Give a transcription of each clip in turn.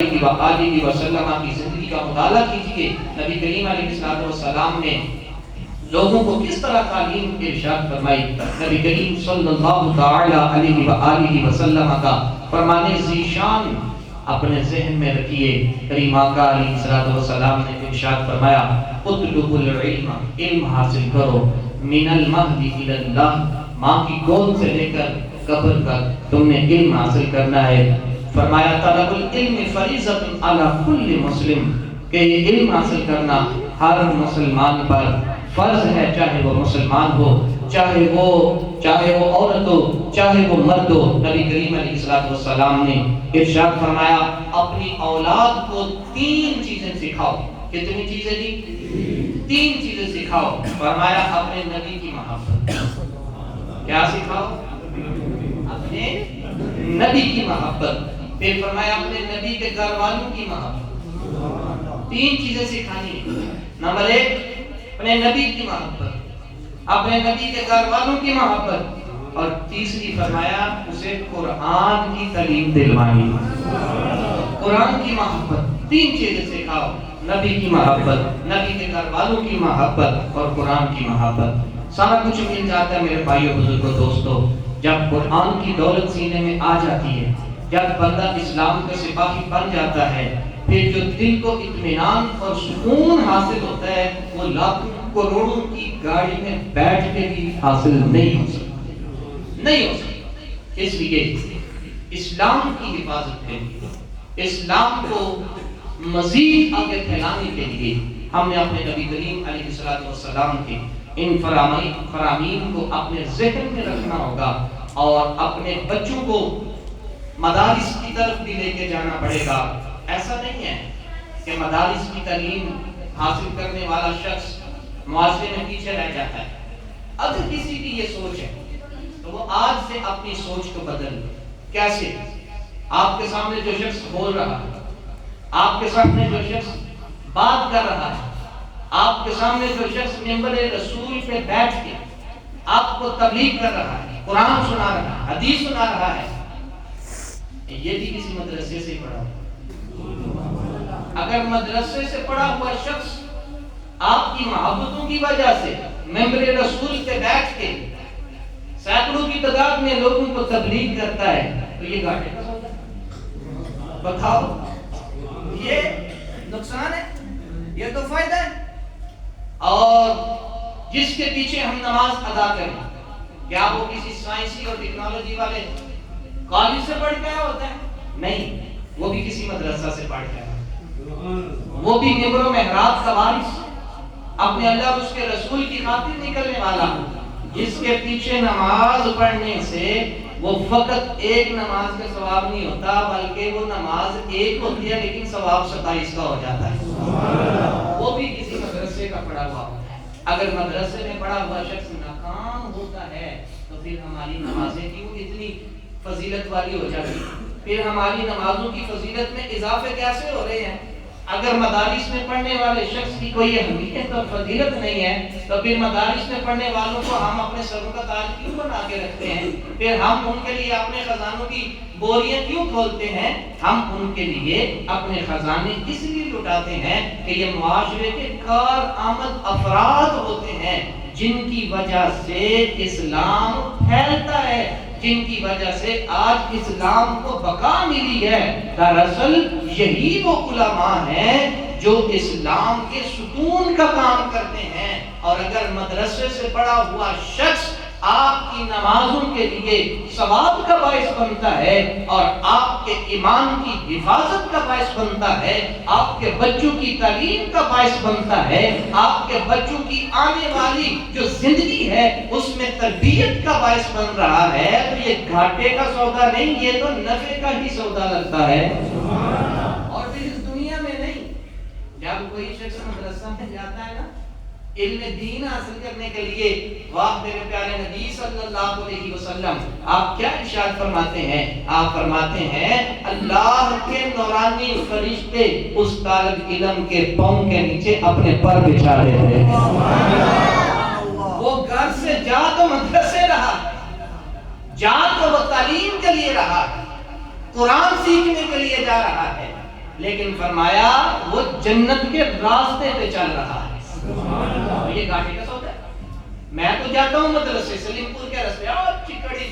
وآلہ وسلم کی زندگی کا مطالعہ کیجئے. نبی کریم علیہ السلام نے لوگوں کو کس طرح تعلیم ارشاد فرمائی. نبی کریم صلی اللہ تعالی علیہ وآلہ وسلم کا فرمان ذیشان اپنے ذہن میں رکھیے. کریم آقا علیہ السلام نے ارشاد فرمایا اطلبوا العلم، علم حاصل کرو، من المہد الی اللہ، ماں کی گود سے لے کر قبر تک تم نے علم حاصل کرنا ہے. فرمایا طلب العلم فریضۃ علی کل مسلم، کہ یہ علم حاصل کرنا ہر مسلمان پر فرض ہے، چاہے وہ مسلمان ہو، چاہے وہ عورت ہو، چاہے وہ مرد ہو. نبی کریم علیہ السلام نے ارشاد فرمایا اپنی اولاد کو 3 چیزیں سکھاؤ. کتنی چیزیں دی؟ 3 چیزیں سکھاؤ. فرمایا اپنے نبی کی محبت. کیا سکھاؤ؟ اپنے نبی کی محبت. پھر فرمایا اپنے نبی کے گھر والوں کی محبت. 3 چیزیں سکھانی. نمبر 1 اپنے نبی کی محبت، اپنے نبی کے گھر والوں کی محبت، اور تیسری فرمایا اسے قرآن کی تعلیم دلوانی. قرآن کی محبت. 3 چیزیں سکھاؤ، نبی کی محبت، نبی کے گھر والوں کی محبت اور قرآن کی محبت. سارا کچھ مل جاتا ہے میرے بھائیوں بزرگوں دوستو جب قرآن کی دولت سینے میں آ جاتی ہے. جب بندہ اسلام کا سپاہی بن جاتا ہے، پھر جو دل کو اطمینان اور سکون حاصل ہوتا ہے وہ لاکھوں کروڑوں کی گاڑی میں بیٹھ کے بھی حاصل نہیں ہو سکتا. اس لیے اسلام کی حفاظت کے لیے، اسلام کو مزید آگے پھیلانے کے لیے ہم نے اپنے نبی کریم علیہ السلام کے ان فرامین کو اپنے ذہن میں رکھنا ہوگا اور اپنے بچوں کو مدارس کی طرف بھی لے کے جانا پڑے گا. ایسا نہیں ہے کہ مدارس کی تعلیم حاصل کرنے والا شخص معاشرے میں پیچھے رہ جاتا ہے. اگر کسی کی یہ سوچ ہے تو وہ آج سے اپنی سوچ کو بدل لے. کیسے؟ آپ کے سامنے جو شخص بول رہا ہے، آپ کے سامنے جو شخص بات کر رہا ہے، آپ کے سامنے جو شخص منبر رسول پہ بیٹھ کے آپ کو تبلیغ کر رہا ہے، قرآن سنا رہا ہے، حدیث سنا رہا ہے، یہ بھی کسی مدرسے سے پڑھا ہوا. اگر مدرسے سے پڑھا ہوا شخص آپ کی محبتوں کی وجہ سے منبر رسول پہ بیٹھ کے سینکڑوں کی تعداد میں لوگوں کو تبلیغ کرتا ہے تو یہ گھاٹے کا سودا ہے؟ بتاؤ، یہ نقصان ہے، یہ تو فائدہ ہے. اور جس کے پیچھے ہم نماز ادا کریں، کیا وہ کسی سائنسی اور ٹیکنالوجی والے کالج سے پڑھ کے آیا ہوتا ہے؟ نہیں، وہ بھی کسی مدرسہ سے پڑھ کے آیا. وہ بھی منبر و محراب کا وارث، اپنے اللہ اور اس کے رسول کی خاطر نکلنے والا، جس کے پیچھے نماز پڑھنے سے وہ فقط ایک نماز کا ثواب نہیں ہوتا بلکہ وہ نماز ایک ہوتی ہے لیکن ثواب 27 کا ہو جاتا ہے. وہ بھی کسی مدرسے کا پڑھا ہوا ہوتا ہے. اگر مدرسے میں پڑھا ہوا شخص ناکام ہوتا ہے تو پھر ہماری نمازیں کیوں اتنی فضیلت والی ہو جاتی ہے؟ پھر ہماری نمازوں کی فضیلت میں اضافے کیسے ہو رہے ہیں؟ اگر مدارس میں پڑھنے والے شخص کی کوئی اہمیت اور فضیلت نہیں ہے تو پھر مدارس میں پڑھنے والوں کو ہم اپنے سروں کا تاج کیوں بنا کے رکھتے ہیں؟ پھر ہم ان کے لیے اپنے خزانوں کی بوریاں کیوں کھولتے ہیں؟ ہم ان کے لیے اپنے خزانے اس لیے لٹاتے ہیں کہ یہ معاشرے کے کارآمد افراد ہوتے ہیں جن کی وجہ سے اسلام پھیلتا ہے، جن کی وجہ سے آج اسلام کو بقا ملی ہے. دراصل یہی وہ علماء ہیں جو اسلام کے ستون کا کام کرتے ہیں. اور اگر مدرسے سے پڑھا ہوا شخص آپ کی نمازوں کے لیے ثواب کا باعث بنتا ہے اور آپ کے ایمان کی حفاظت کا باعث بنتا ہے، آپ کے بچوں کی تعلیم کا باعث بنتا ہے، آپ کے بچوں کی آنے والی جو زندگی ہے اس میں تربیت کا باعث بن رہا ہے، تو یہ گھاٹے کا سودا نہیں، یہ تو نفع کا ہی سودا لگتا ہے. اور پھر اس دنیا میں نہیں، جب کوئی شخص مدرسہ میں جاتا ہے نا علم دین حاصل کرنے کے لیے، واہ میرے پیارے نبی صلی اللہ علیہ وسلم آپ کیا ارشاد فرماتے ہیں؟ آپ فرماتے ہیں اللہ کے نورانی فرشتے اس طالب علم کے پاؤں کے نیچے اپنے پر بچھا دیتے ہیں. وہ گھر سے جا تو مدرسے رہا، جا تو وہ تعلیم کے لیے رہا، قرآن سیکھنے کے لیے جا رہا ہے، لیکن فرمایا وہ جنت کے راستے پہ چل رہا ہے. یہ گاٹی کا سودا ہے. میں تو جاتا ہوں مدرسے سلیم پور کے راستے اور چکڑی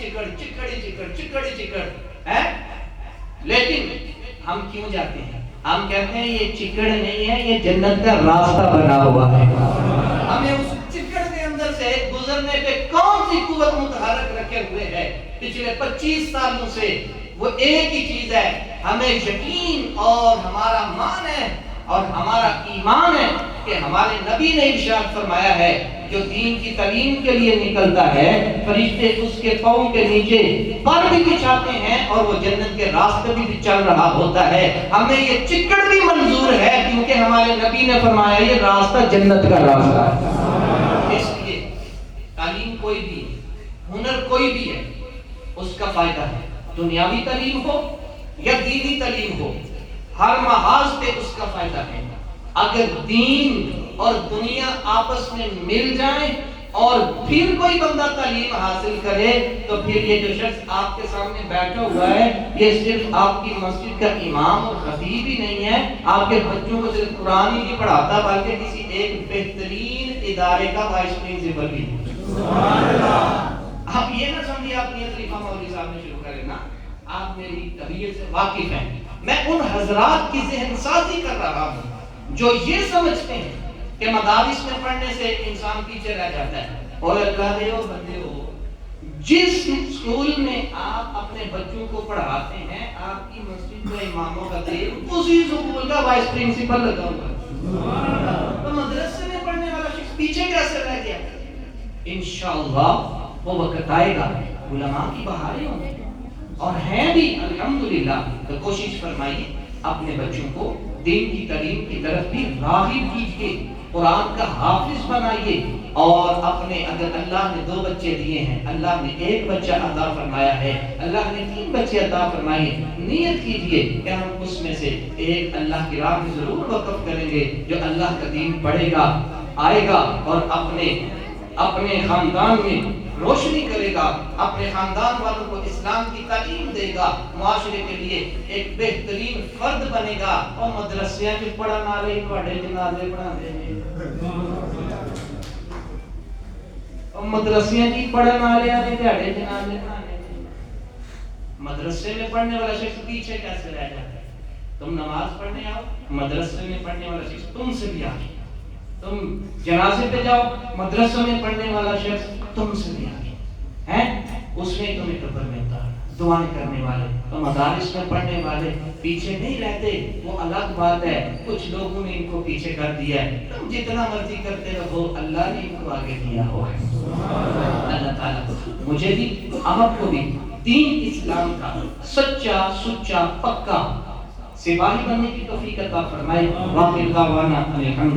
چکڑ ہے، لیکن ہم کیوں جاتے ہیں؟ ہم کہتے ہیں یہ چکڑ نہیں ہے، یہ جنت کا راستہ بنا ہوا ہے. ہمیں اس چکڑ کے اندر سے گزرنے پہ کون سی قوت متحرک رکھے ہوئے ہے؟ پچھلے 25 سالوں سے وہ ایک ہی چیز ہے، ہمیں یقین اور ہمارا مان ہے اور ہمارا ایمان ہے کہ ہمارے نبی نے ارشاد فرمایا ہے جو دین کی تعلیم کے لیے نکلتا ہے فرشتے اس کے پاؤں کے نیچے پر بھی بچھاتے ہیں اور وہ جنت کے راستے بھی چل رہا ہوتا ہے. ہمیں یہ چکڑ بھی منظور ہے کیونکہ ہمارے نبی نے فرمایا یہ راستہ جنت کا راستہ ہے. اس لیے تعلیم کوئی بھی ہنر کوئی بھی ہے اس کا فائدہ ہے، دنیاوی تعلیم ہو یا دینی تعلیم ہو، ہر محاذ پہ اس کا فائدہ ہے. اگر دین اور دنیا آپس میں مل جائیں اور پھر کوئی بندہ تعلیم حاصل کرے تو پھر یہ جو شخص آپ کے سامنے بیٹھا ہوا ہے یہ صرف آپ کی مسجد کا امام اور خطیب ہی نہیں ہے، آپ کے بچوں کو صرف قرآن ہی نہیں پڑھاتا بلکہ کسی ایک بہترین ادارے کا وائس پرنسپل بھی ہے. آپ یہ نہ سمجھیے آپ نے خلیفہ مولوی صاحب نے شروع کرے نا، آپ میری طبیعت سے واقف ہیں. میں ان حضرات کی ذہن سازی کر رہا ہوں جو یہ سمجھتے ہیں کہ مدارس میں پڑھنے سے انسان پیچھے رہ جاتا ہے. اور اللہ دے اور بندے ہو، جس اسکول میں آپ اپنے بچوں کو پڑھاتے ہیں آپ کی مسجد کا اماموں کا خطیب اسی اسکول کا وائس پرنسپل لگا ہوا ہے، تو مدرسے میں پڑھنے والا شخص پیچھے کیسے رہ گیا؟ انشاءاللہ وہ وقت آئے گا علماء کی بہاریں ہوں گی اور ہیں بھی الحمدللہ. تو کوشش فرمائیے اپنے بچوں کو دین کی تعلیم کی طرف بھی راغب کیجیے، قرآن کا حافظ بنائیے. اور اپنے اگر اللہ نے 2 بچے دیے ہیں، اللہ نے 1 بچہ عطا فرمایا ہے، اللہ نے 3 بچے عطا فرمائے، نیت کیجیے کہ ہم اس میں سے ایک اللہ کی راہ میں ضرور وقف کریں گے جو اللہ کا دین پڑھے گا، آئے گا اور اپنے خاندان میں روشنی کرے گا، اپنے خاندان والوں کو اسلام کی تعلیم دے گا، معاشرے کے لیے ایک بہترین فرد بنے گا. اور مدرسے کے پڑھن والے بڑے جنازے پڑھاتے ہیں، اور مدرسے کی پڑھن والے بڑے جنازے پڑھاتے ہیں. مدرسے میں پڑھنے والا شخص پیچھے کیسے رہ جاتا ہے؟ تم نماز پڑھنے آؤ، مدرسے میں پڑھنے والا شخص تم سے بھی آگے. تم جنازے پہ جاؤ، مدرسے میں پڑھنے والا شخص تم سے بھی آگے ہے، اس نے تمہیں قبر میں اتارا. دعائیں کرنے والے تو مدارس میں پڑھنے والے پیچھے نہیں رہتے، وہ الگ بات ہے. کچھ لوگوں نے ان کو پیچھے کر دیا ہے، تم جتنا مرضی کرتے رہو، اللہ نے ان کو آگے دیا ہوا ہے. اللہ تعالیٰ مجھے بھی آپ کو بھی دین اسلام کا سچا سچا پکا سپاہی بننے کی توفیق عطا فرمائے. واخر دعوانا الحمد